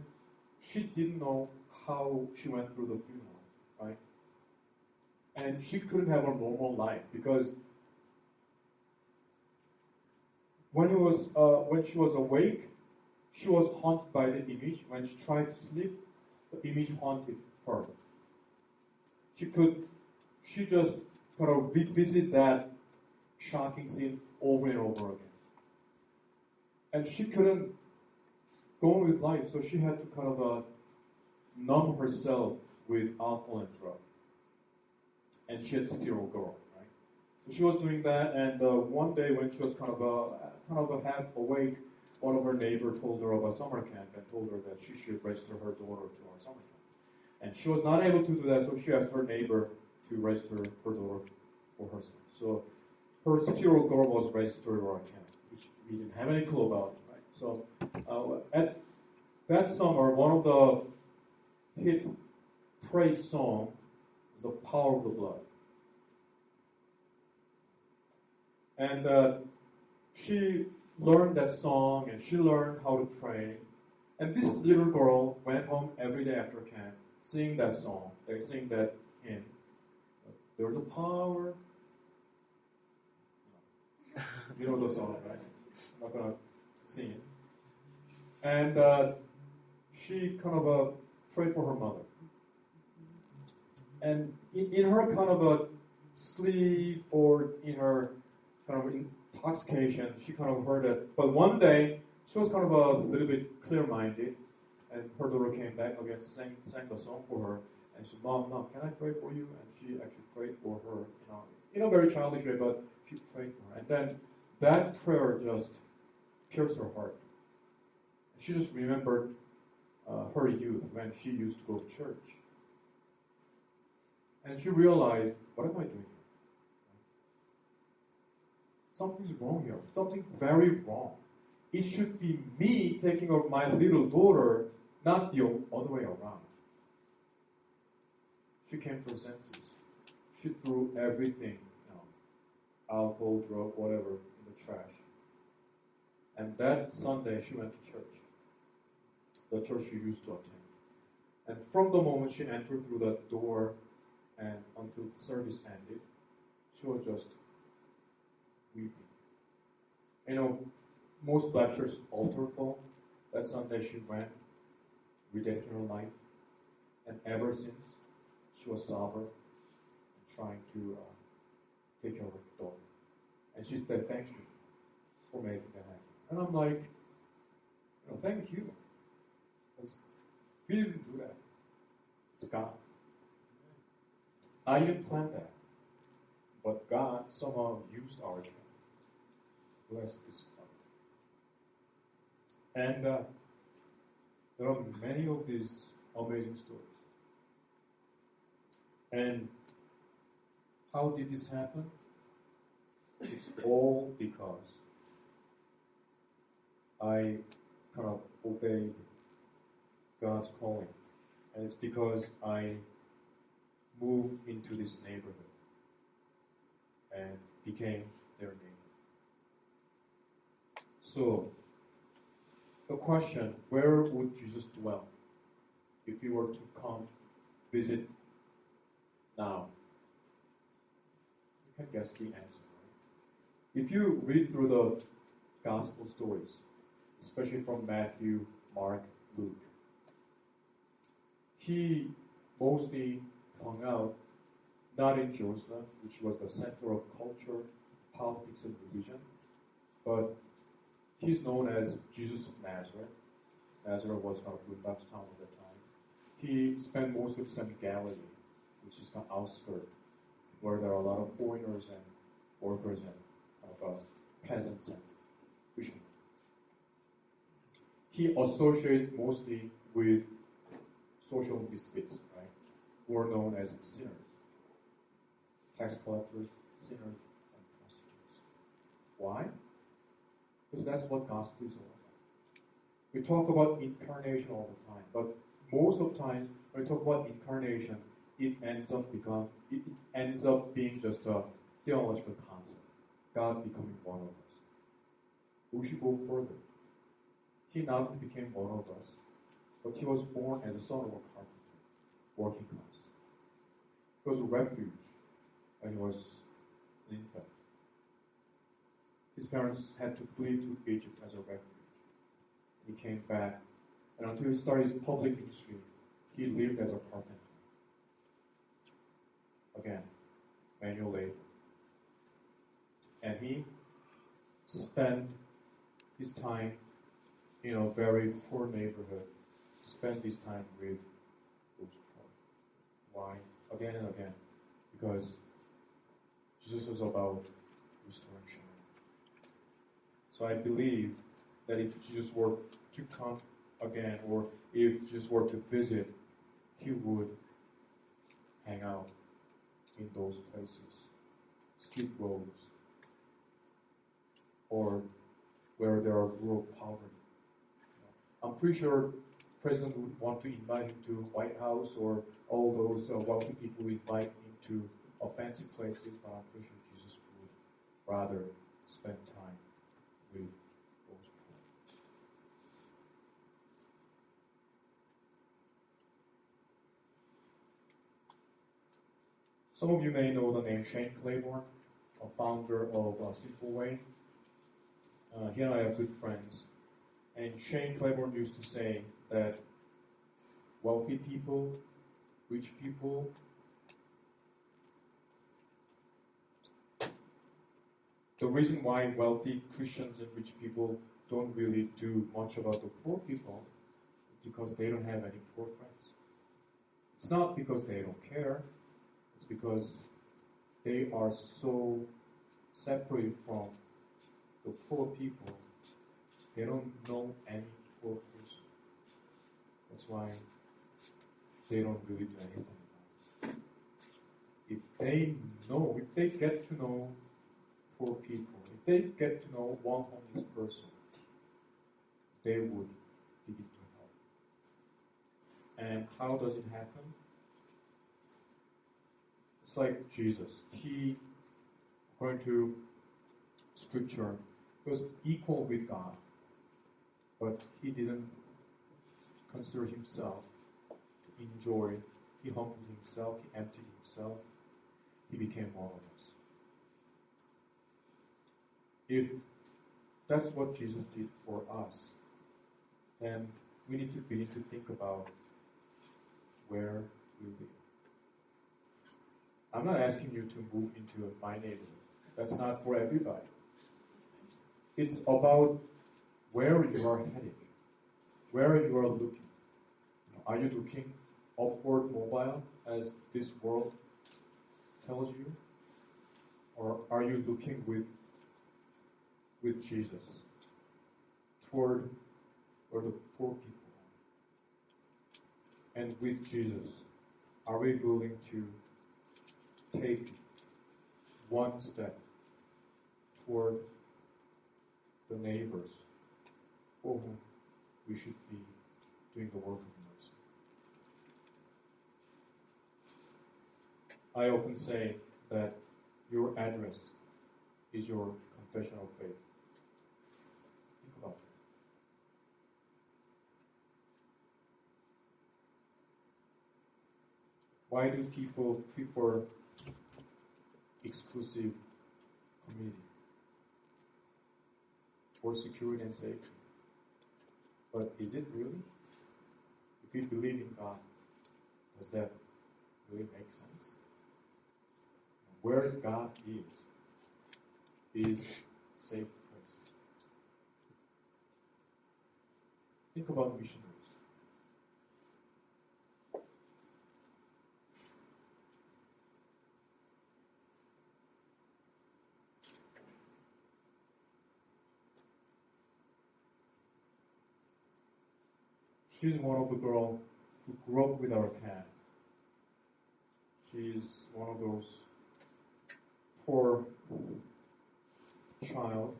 she didn't know how she went through the funeral, right? And she couldn't have a normal life because when she was awake, she was haunted by the image. When she tried to sleep, the image haunted her. She just kind of revisit that shocking scene over and over again. And she couldn't go on with life, so she had to kind of numb herself with alcohol and drugs. And she had 6-year-old girl, right? So she was doing that, and one day when she was kind of half awake, one of her neighbors told her about summer camp and told her that she should register her daughter to our summer camp. And she was not able to do that, so she asked her neighbor to register her daughter for herself. So her 6-year-old girl was registered to our camp, which we didn't have any clue about, right? So at that summer, one of the hit praise songs is "The Power of the Blood," and she learned that song and she learned how to pray. And this little girl went home every day after camp, singing that song, singing that hymn. There's a power. You know the song, right? I'm not going to sing it. And she kind of prayed for her mother. And in her kind of a sleep or in her kind of intoxication, she kind of heard it. But one day, she was kind of a little bit clear-minded, and her daughter came back again, sang the song for her, and she said, Mom, can I pray for you? And she actually prayed for her, in a very childish way, but she prayed for her. And then that prayer just pierced her heart. She just remembered her youth when she used to go to church. And she realized, what am I doing here? Something's wrong here. Something very wrong. It should be me taking care of my little daughter, not the other way around. She came to her senses. She threw everything, alcohol, drug, whatever, in the trash. And that Sunday, she went to church. The church she used to attend. And from the moment she entered through that door and until the service ended, she was just weeping. Most black churches altar call. That Sunday she went, rededicated her life, and ever since she was sober and trying to take care of her daughter. And she said, thank you for making that happen. And I'm like, thank you. Because we didn't do that. It's God. I didn't plan that. But God somehow used our camp to bless this family. And there are many of these amazing stories. And how did this happen? It's all because I kind of obeyed God's calling. And it's because I moved into this neighborhood and became their neighbor. So, the question, where would Jesus dwell if he were to come visit now? You can guess the answer, right? If you read through the gospel stories, especially from Matthew, Mark, Luke, he mostly hung out not in Jerusalem, which was the center of culture, politics, and religion, but he's known as Jesus of Nazareth. Nazareth was kind of Orthodox town at the time. He spent most of his time in Galilee, which is kind of outskirts, where there are a lot of foreigners and workers and kind of peasants and fishermen. He associated mostly with social misfits, right? Who are known as sinners, tax collectors, sinners, and prostitutes. Why? Because that's what gospel is all about. We talk about incarnation all the time, but most of the times when we talk about incarnation, it ends up being just a theological concept. God becoming one of us. We should go further. He not only became one of us, but he was born as a son of a carpenter, working class. He was a refuge when he was an infant. His parents had to flee to Egypt as a refuge. He came back, and until he started his public ministry, he lived as a carpenter. Again, manual labor. And he spent his time in a very poor neighborhood, spent his time with those poor. Why? Again and again. Because Jesus was about restoring shalom. So I believe that if Jesus were to come again, or if Jesus were to visit, he would hang out in those places, skid roads, or where there are rural poverty. I'm pretty sure the president would want to invite him to White House or all those wealthy people invite him to fancy places, but I'm pretty sure Jesus would rather spend time with those poor. Some of you may know the name Shane Claiborne, a founder of Simple Way. He and I are good friends. And Shane Claiborne used to say that wealthy people, rich people, the reason why wealthy Christians and rich people don't really do much about the poor people is because they don't have any poor friends. It's not because they don't care, it's because they are so separated from the poor people. They don't know any poor person. That's why they don't really do anything about it. If they get to know poor people, if they get to know one homeless person, they would begin to help. And how does it happen? It's like Jesus. He, according to Scripture, was equal with God. But he didn't consider himself to enjoy. He humbled himself, he emptied himself, he became one of us. If that's what Jesus did for us, then we need to begin to think about where we live. I'm not asking you to move into my neighborhood. That's not for everybody. It's about where you are heading, where you are looking. Are you looking upward mobile as this world tells you? Or are you looking with Jesus toward where the poor people are? And with Jesus, are we willing to take one step toward the neighbors for whom we should be doing the work of mercy? I often say that your address is your confession of faith. Think about it. Why do people prefer exclusive community for security and safety? But is it really? If we believe in God, does that really make sense. Where God is safe place. Think about missionaries. She's one of the girls who grew up with our cat. She's one of those poor child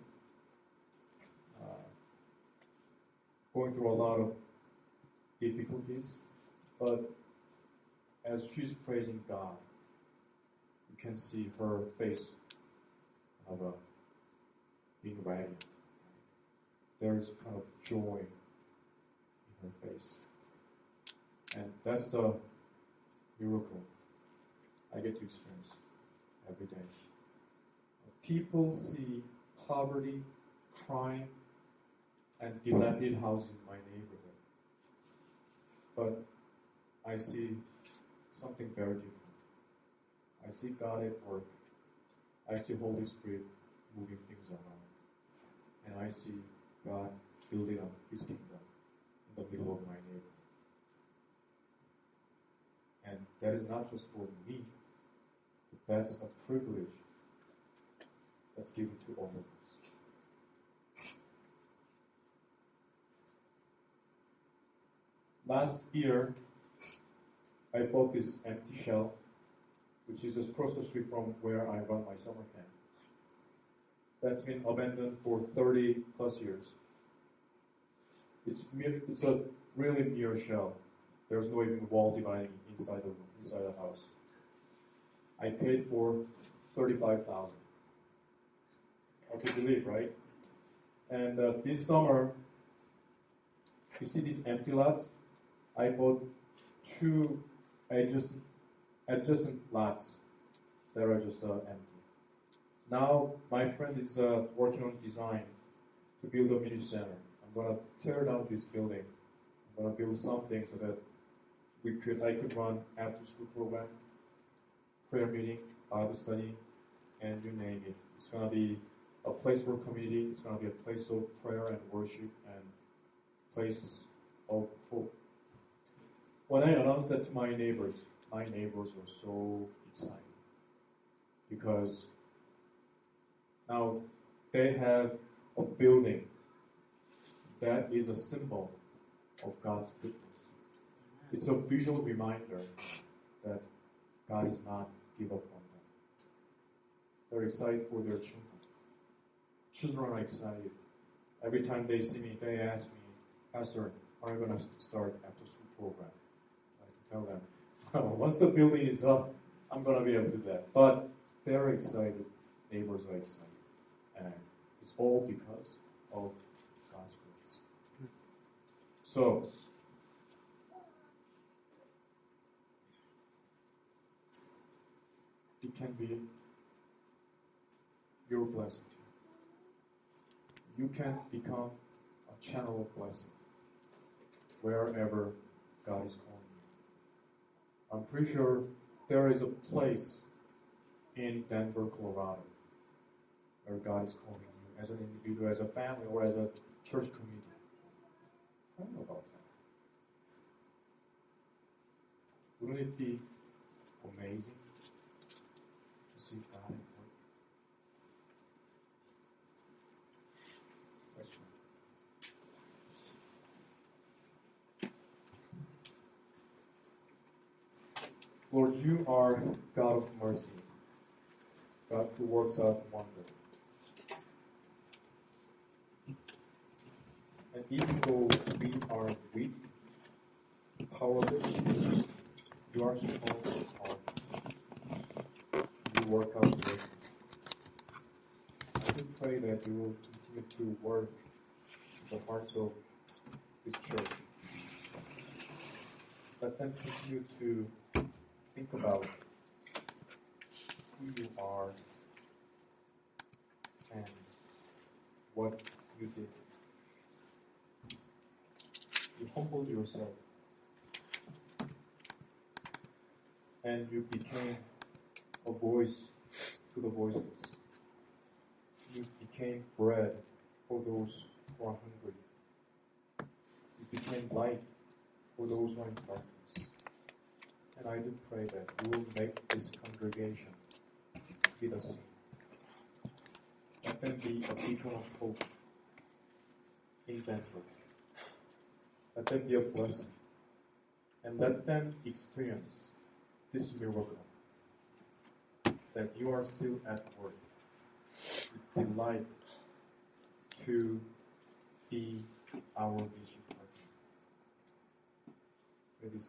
going through a lot of difficulties, but as she's praising God, you can see her face of being radiant. There's kind of joy in her face, and that's the miracle I get to experience every day. People see poverty, crime, and dilapidated houses in my neighborhood. But I see something very different. I see God at work. I see Holy Spirit moving things around. And I see God building up His kingdom in the middle of my neighborhood. And that is not just for me, but that's a privilege that's given to all of us. Last year, I bought this empty shell, which is just across the street from where I run my summer camp. That's been abandoned for 30 plus years. It's a really mere shell. There's no even wall dividing inside the house. I paid for $35,000. Hard to believe, right? And this summer, you see these empty lots? I bought 2 adjacent lots that are just empty. Now, my friend is working on design to build a mini center. I'm going to tear down this building. I'm going to build something so that I could run after-school program, prayer meeting, Bible study, and you name it. It's going to be a place for community. It's going to be a place of prayer and worship and place of hope. When I announced that to my neighbors were so excited because now they have a building that is a symbol of God's goodness. It's a visual reminder that God is not give up on them. They're excited for their children. Children are excited. Every time they see me, they ask me, Pastor, are you going to start after school program? I tell them, once the building is up, I'm going to be able to do that. But they're excited. Neighbors are excited. And it's all because of God's grace. So, it can be your blessing too. You can become a channel of blessing wherever God is calling you. I'm pretty sure there is a place in Denver, Colorado, where God is calling you as an individual, as a family, or as a church community. Pray about that. Wouldn't it be amazing to see God at work? Let's pray. Lord, you are God of mercy, God who works out wonder. And even though we are weak, powerless, you are strong and powerful. You work out miracles. I do pray that you will continue to work in the hearts of this church. Let them continue to think about who you are and what you did. You humbled yourself and you became a voice to the voiceless. You became bread for those who are hungry. You became light for those who are in darkness. And I do pray that you will make this congregation be the same. Let them be a beacon of hope in Denver. Let them be a blessing. And let them experience this miracle that you are still at work. We delight to be our mission partner. May this